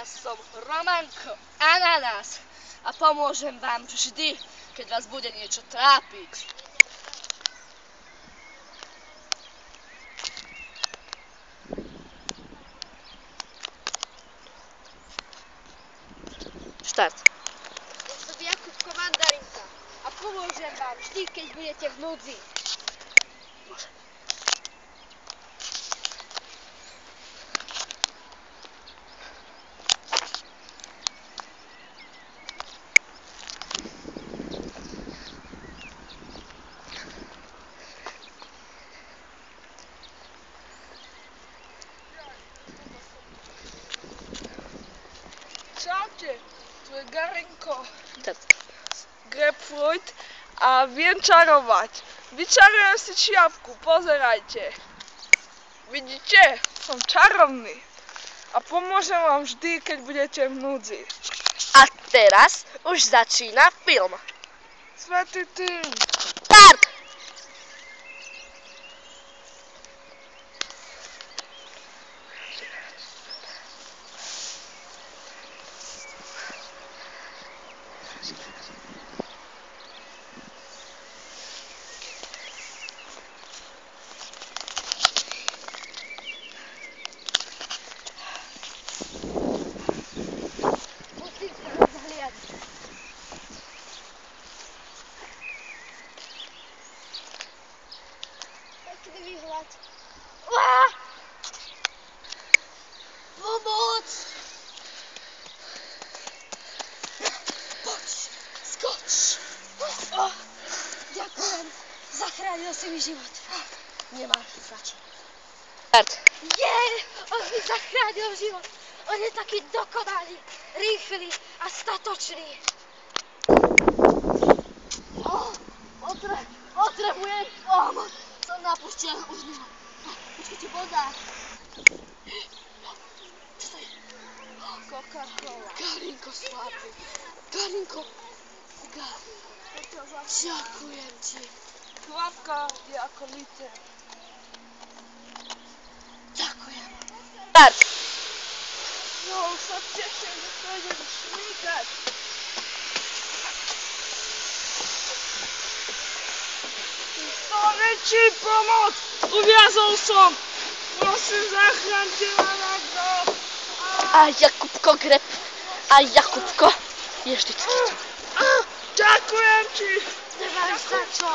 Ja som Romanko Ananás a pomôžem vám vždy, keď vás bude niečo trápiť. Štart. Ja som Jakubko Mandarinka a pomôžem vám vždy, keď budete v núdzi. Čaute, tu je Garinko, Tak. Grapefruit a viem čarovať. Vyčarujem si čiapku, pozerajte. Vidíte, som čarovný a pomôžem vám vždy, keď budete v núdzi. A teraz už začína film. Svätý tým. Start! Musím sa rozhliadať. Pekný výhľad. Pomoc! Poď, skoč! Ďakujem, zachránil si mi život. Nemáš stačí. Start. On mi zachránil život. On je taký dokonalý, rýchly a statočný. Potrebujem pomoc. Som napuštený, už nemám. Počkajte, voda. Čo to je? Coca-Cola. Garinko slabý. Garinko. Ďakujem ti. Kvapka je ako liter. Ďakujem. Start. No, už sa teším, že to idem šmýkať. To väčší pomoc! Uviazol som! Prosím, zachránte ma na dno! A Jakubko Grep. A Jakubko je vždycky tu. Ďakujem ti! Nemáš za čo.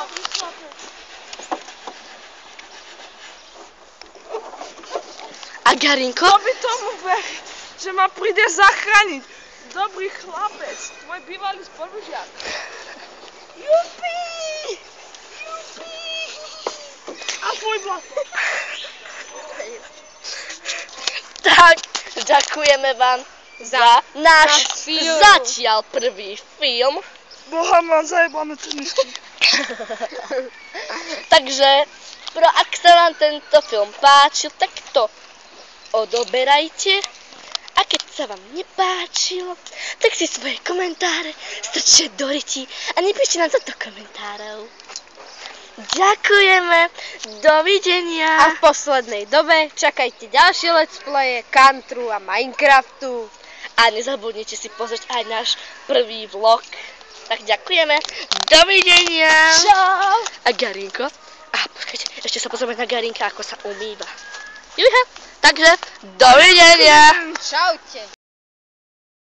A Garinko? Kto by tomu veril, že ma príde zachrániť? Dobrý chlapec, tvoj bývalý spolužiak. Jupi! Jupi! A tvoj blato. Tak, ďakujeme vám za náš film. zatiaľ prvý film. Boha, mám zajebané tenisky. Takže, ak sa vám tento film páčil, tak to odoberajte. A keď sa vám nepáčil, tak si svoje komentáre strčte do ryti a nepíšte nám to do komentárov. Ďakujeme, dovidenia. A v poslednej dobe čakajte ďalšie let's playe Countru a Minecraftu. A nezabudnite si pozrieť aj náš prvý vlog. Tak ďakujeme, dovidenia. Čau. A Garinko? Počkajte, ešte sa pozrieme na Garinka, ako sa umýva. Juha, takže dovidenia. Čaute.